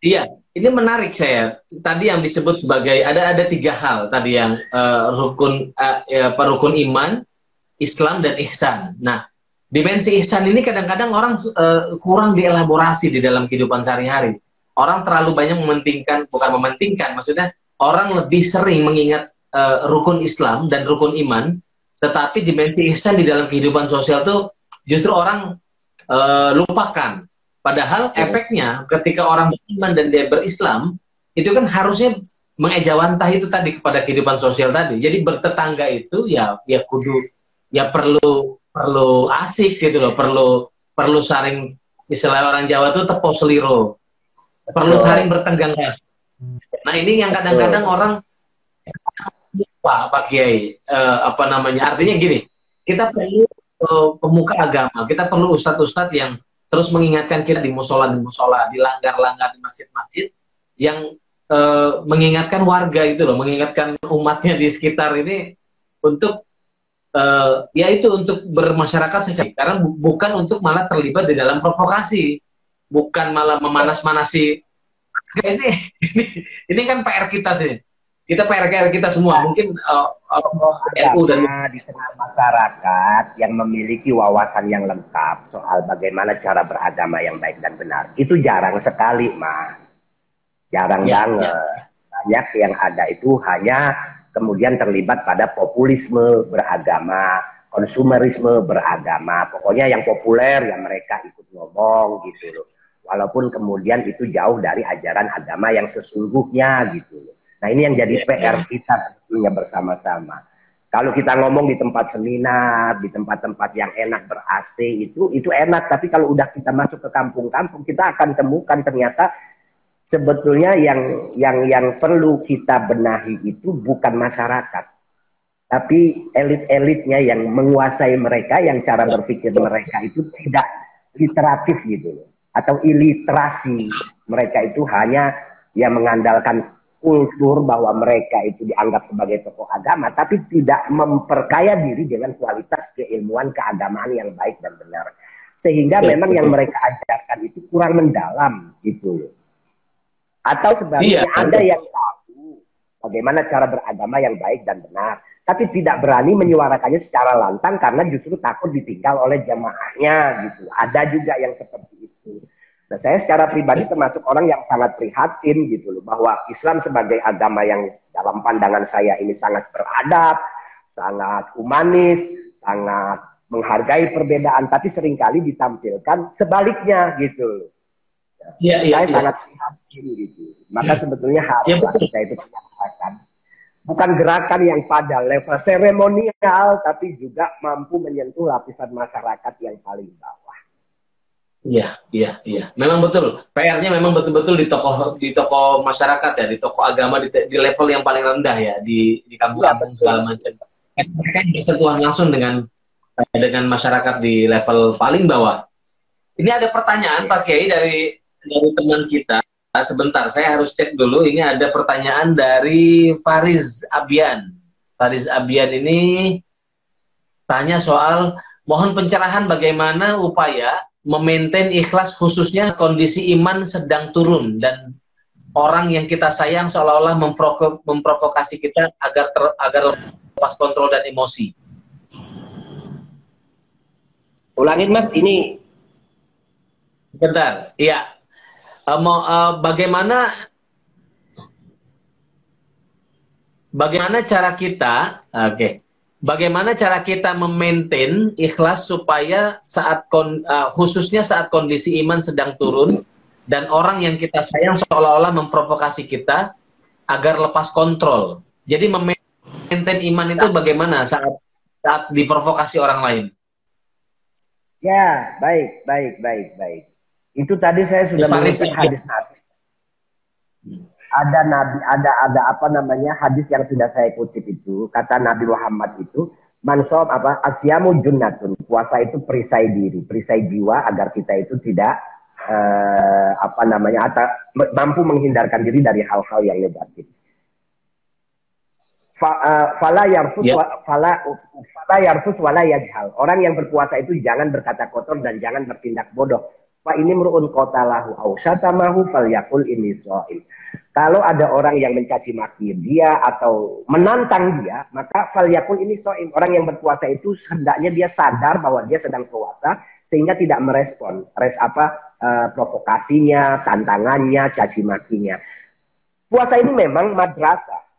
Iya, ini menarik saya. Tadi yang disebut sebagai ada tiga hal tadi yang rukun iman, Islam dan ihsan. Nah, dimensi ihsan ini kadang-kadang orang kurang dielaborasi di dalam kehidupan sehari-hari. Orang terlalu banyak mementingkan, bukan mementingkan, maksudnya orang lebih sering mengingat rukun Islam dan rukun iman, tetapi dimensi ihsan di dalam kehidupan sosial tuh justru orang lupakan. Padahal efeknya ketika orang beriman dan dia berislam, itu kan harusnya mengejawantah itu tadi kepada kehidupan sosial tadi. Jadi bertetangga itu ya kudu ya perlu asik gitu loh, perlu perlu saling, istilah orang Jawa tuh tepo seliro, perlu saling Betul, bertenggang rasa. Nah ini yang kadang-kadang betul. orang lupa Pak Kiai. Apa namanya, artinya gini, kita perlu pemuka agama, kita perlu ustadz-ustadz yang terus mengingatkan kita di musola, di langgar-langgar, di masjid-masjid, yang mengingatkan warga itu loh, mengingatkan umatnya di sekitar ini untuk ya itu untuk bermasyarakat secara, karena bukan untuk malah terlibat di dalam provokasi, bukan malah memanas-manasi. ini, ini ini kan PR kita sih, kita PR kita semua mungkin Tokoh NU dan agama di tengah masyarakat yang memiliki wawasan yang lengkap soal bagaimana cara beragama yang baik dan benar. Itu jarang sekali, Mas. Jarang ya ya banget. Banyak yang ada itu hanya kemudian terlibat pada populisme beragama, konsumerisme beragama. Pokoknya yang populer yang mereka ikut ngomong gitu loh. Walaupun kemudian itu jauh dari ajaran agama yang sesungguhnya gitu loh. Nah ini yang jadi ya ya PR kita sebetulnya bersama-sama. Kalau kita ngomong di tempat seminar, di tempat-tempat yang enak ber-AC itu enak. Tapi kalau udah kita masuk ke kampung-kampung, kita akan temukan ternyata sebetulnya yang perlu kita benahi itu bukan masyarakat, tapi elit-elitnya yang menguasai mereka, yang cara ya. berpikir mereka itu tidak literatif gitu, atau iliterasi. Mereka itu hanya yang mengandalkan kultur bahwa mereka itu dianggap sebagai tokoh agama, tapi tidak memperkaya diri dengan kualitas keilmuan keagamaan yang baik dan benar. Sehingga memang yang Betul. mereka ajarkan itu kurang mendalam gitu. Atau Iya, sebaliknya ada yang tahu bagaimana cara beragama yang baik dan benar, tapi tidak berani menyuarakannya secara lantang karena justru takut ditinggal oleh jamaahnya gitu. Ada juga yang seperti itu. Nah, saya secara pribadi termasuk orang yang sangat prihatin gitu loh, bahwa Islam sebagai agama yang dalam pandangan saya ini sangat beradab, sangat humanis, sangat menghargai perbedaan, tapi seringkali ditampilkan sebaliknya gitu loh. iya, Itu iya, saya iya. sangat prihatin gitu. Maka sebetulnya Ya haruslah betul. kita itu punya gerakan. Bukan gerakan yang pada level seremonial, tapi juga mampu menyentuh lapisan masyarakat yang paling bawah. Iya, iya, iya. Memang betul. PR-nya memang betul-betul di tokoh masyarakat ya, di tokoh agama di level yang paling rendah ya, di Iya kampung-kampung segala betul. macam. Mereka yang bersentuhan langsung dengan masyarakat di level paling bawah. Ini ada pertanyaan Iya. Pak Kiai dari teman kita. Sebentar, saya harus cek dulu. Ini ada pertanyaan dari Fariz Abian. Fariz Abian ini tanya soal mohon pencerahan bagaimana upaya memaintain ikhlas khususnya kondisi iman sedang turun dan orang yang kita sayang seolah-olah memprovokasi kita agar lepas kontrol dan emosi. Ulangin Mas, ini Bentar, iya. Bagaimana cara kita, oke, okay. Bagaimana cara kita memaintain ikhlas supaya khususnya saat kondisi iman sedang turun dan orang yang kita sayang seolah-olah memprovokasi kita agar lepas kontrol. Jadi memaintain iman itu bagaimana saat diprovokasi orang lain? ya baik, baik, baik, baik. Itu tadi saya sudah Faris mengutip aja. hadis Nabi. Ada nabi, ada apa namanya hadis yang sudah saya kutip itu, kata Nabi Muhammad itu, mansom apa asyamu junnatun, puasa itu perisai diri, perisai jiwa agar kita itu tidak apa namanya atau mampu menghindarkan diri dari hal-hal yang negatif. Fala yarfus Ya, fala yarfus wala yajhal. Orang yang berpuasa itu jangan berkata kotor dan jangan bertindak bodoh. Fa ini mru'un qatalahu aw syatamahu falyaqul inni shaim. Kalau ada orang yang mencaci maki dia atau menantang dia, maka falyaqul inni shaim. Orang yang berpuasa itu hendaknya dia sadar bahwa dia sedang puasa sehingga tidak merespon provokasinya, tantangannya, caci makinya. Puasa ini memang madrasah.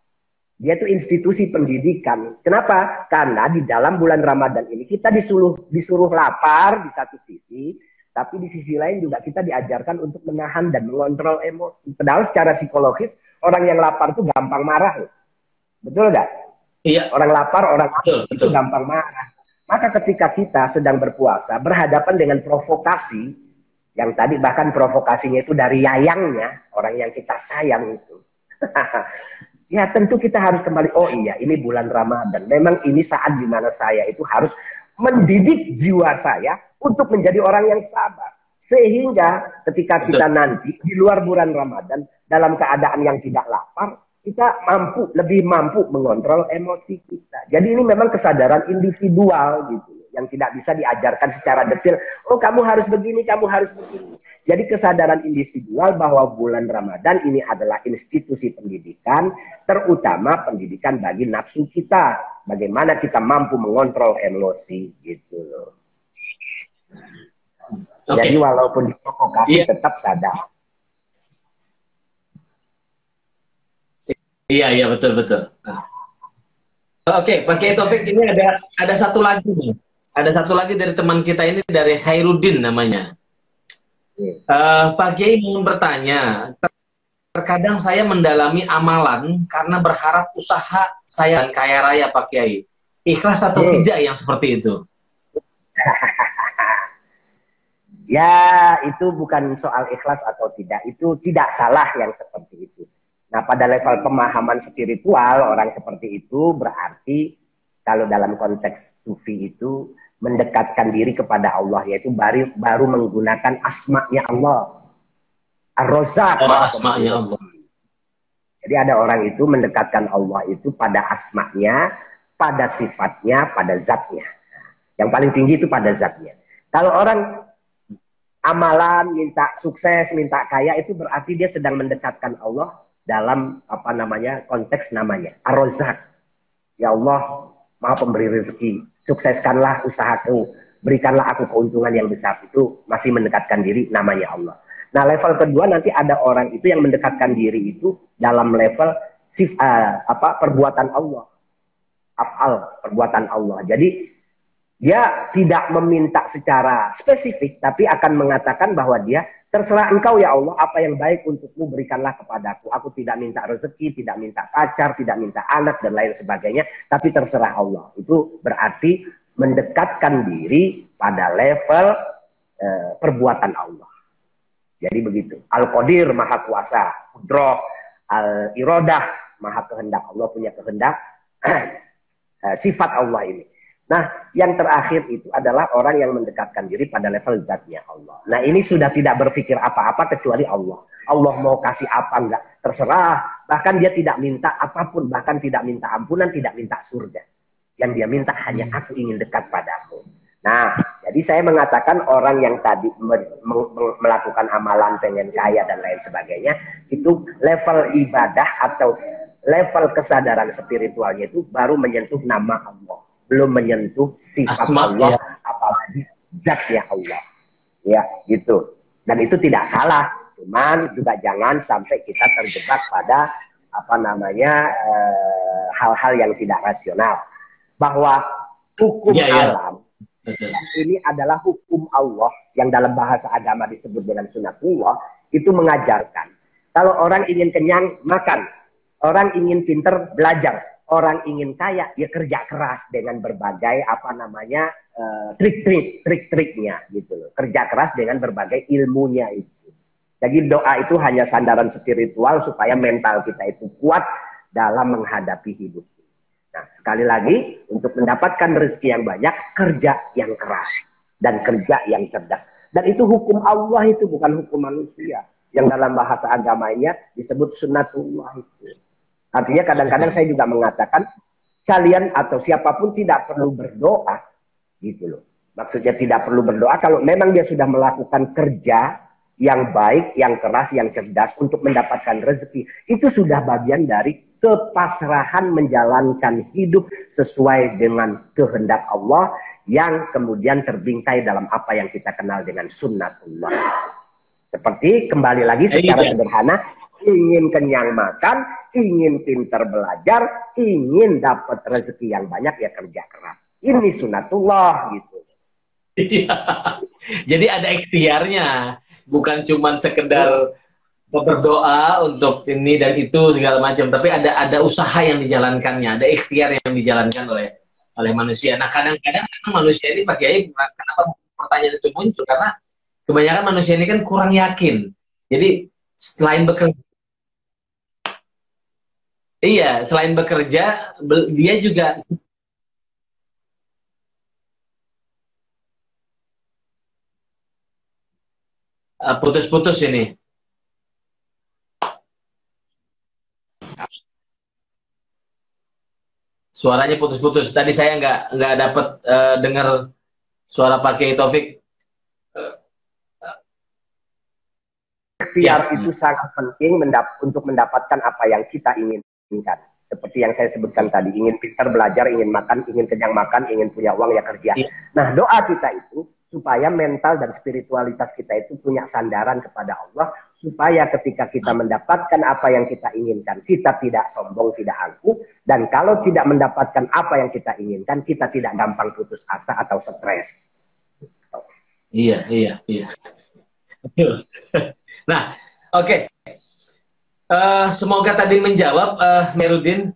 Dia itu institusi pendidikan. Kenapa? Karena di dalam bulan Ramadan ini kita disuruh lapar di satu sisi, tapi di sisi lain juga kita diajarkan untuk menahan dan mengontrol emosi. Padahal secara psikologis orang yang lapar itu gampang marah. Betul nggak? Iya. Orang lapar, orang itu gampang marah. Maka ketika kita sedang berpuasa, berhadapan dengan provokasi, yang tadi bahkan provokasinya itu dari yayangnya, orang yang kita sayang itu. Ya tentu kita harus kembali, oh iya ini bulan Ramadan. Memang ini saat dimana saya itu harus mendidik jiwa saya untuk menjadi orang yang sabar. Sehingga ketika kita nanti di luar bulan Ramadan, dalam keadaan yang tidak lapar, kita lebih mampu mengontrol emosi kita. Jadi ini memang kesadaran individual gitu, yang tidak bisa diajarkan secara detail. Oh kamu harus begini, kamu harus begini. Jadi kesadaran individual bahwa bulan Ramadan ini adalah institusi pendidikan, terutama pendidikan bagi nafsu kita. Bagaimana kita mampu mengontrol emosi gitu loh. Jadi walaupun diprovokasi tetap sadar. Iya betul. Nah. Oke, Pak Kiai Taufik, ini ada satu lagi nih. Ada satu lagi dari teman kita ini, dari Khairuddin namanya. Pak Kiai ingin bertanya, terkadang saya mendalami amalan karena berharap usaha saya kaya raya, Pak Kiai. Ikhlas atau tidak yang seperti itu? Ya, itu bukan soal ikhlas atau tidak. Itu tidak salah yang seperti itu. Nah, pada level pemahaman spiritual, orang seperti itu berarti kalau dalam konteks sufi itu mendekatkan diri kepada Allah, yaitu baru menggunakan asma'nya Allah. Ar-Razzaq. Asma'nya Allah. Jadi ada orang itu mendekatkan Allah itu pada asma'nya, pada sifatnya, pada zatnya. Yang paling tinggi itu pada zatnya. Kalau orang amalan, minta sukses, minta kaya, itu berarti dia sedang mendekatkan Allah dalam konteks namanya Ar-Razzaq. Ya Allah, Maha pemberi rezeki, sukseskanlah usahaku, berikanlah aku keuntungan yang besar. Itu masih mendekatkan diri, namanya Allah. Nah, level kedua nanti ada orang itu yang mendekatkan diri itu dalam level perbuatan Allah, af'al, perbuatan Allah. Jadi dia tidak meminta secara spesifik, tapi akan mengatakan bahwa dia, terserah engkau ya Allah, apa yang baik untukmu berikanlah kepadaku. Aku tidak minta rezeki, tidak minta pacar, tidak minta anak, dan lain sebagainya. Tapi terserah Allah. Itu berarti mendekatkan diri pada level perbuatan Allah. Jadi begitu. Al-Qadir, Maha Kuasa. Qudroh, Al-Irodah, Maha Kehendak. Allah punya kehendak. Sifat Allah ini. Nah, yang terakhir itu adalah orang yang mendekatkan diri pada level zatnya Allah. Nah, ini sudah tidak berpikir apa-apa kecuali Allah. Allah mau kasih apa enggak, terserah. Bahkan dia tidak minta apapun, bahkan tidak minta ampunan, tidak minta surga. Yang dia minta hanya aku ingin dekat padamu. Nah, jadi saya mengatakan orang yang tadi melakukan amalan pengen kaya dan lain sebagainya, itu level ibadah atau level kesadaran spiritualnya itu baru menyentuh nama Allah. Belum menyentuh sifat Allah, apalagi zatnya Allah. Ya, gitu. Dan itu tidak salah. Cuman juga jangan sampai kita terjebak pada hal-hal yang tidak rasional. Bahwa hukum alam ini adalah hukum Allah yang dalam bahasa agama disebut dengan sunatullah, itu mengajarkan. Kalau orang ingin kenyang, makan. Orang ingin pinter, belajar. Orang ingin kaya, dia kerja keras dengan berbagai trik-triknya gitu loh. Kerja keras dengan berbagai ilmunya itu. Jadi doa itu hanya sandaran spiritual supaya mental kita itu kuat dalam menghadapi hidup. Nah, sekali lagi, untuk mendapatkan rezeki yang banyak, kerja yang keras dan kerja yang cerdas. Dan itu hukum Allah, itu bukan hukum manusia. Yang dalam bahasa agamanya disebut sunnatullah itu. Artinya kadang-kadang saya juga mengatakan, kalian atau siapapun tidak perlu berdoa, gitu loh. Maksudnya tidak perlu berdoa kalau memang dia sudah melakukan kerja yang baik, yang keras, yang cerdas untuk mendapatkan rezeki. Itu sudah bagian dari kepasrahan menjalankan hidup sesuai dengan kehendak Allah yang kemudian terbingkai dalam apa yang kita kenal dengan sunnatullah. Seperti kembali lagi secara sederhana, ingin kenyang makan, ingin pintar belajar, ingin dapat rezeki yang banyak, ya kerja keras. Ini sunnatullah gitu. Iya. Jadi ada ikhtiarnya, bukan cuma sekedar berdoa untuk ini dan itu segala macam, tapi ada usaha yang dijalankannya, ada ikhtiar yang dijalankan oleh manusia. Nah, kadang-kadang manusia ini pakai kenapa pertanyaan itu muncul, karena kebanyakan manusia ini kan kurang yakin. Jadi selain bekerja, iya, selain bekerja, dia juga putus-putus ini. Suaranya putus-putus. Tadi saya nggak dapat dengar suara Pak Kiai Taufik. Ikhtiar itu sangat penting untuk mendapatkan apa yang kita inginkan. Seperti yang saya sebutkan tadi, ingin pintar belajar, ingin makan, ingin kenyang makan, ingin punya uang, ya kerja. Ya. Nah, doa kita itu supaya mental dan spiritualitas kita itu punya sandaran kepada Allah, supaya ketika kita mendapatkan apa yang kita inginkan, kita tidak sombong, tidak angkuh, dan kalau tidak mendapatkan apa yang kita inginkan, kita tidak gampang putus asa atau stres. Iya. Betul. Nah, oke. Semoga tadi menjawab, Merudin.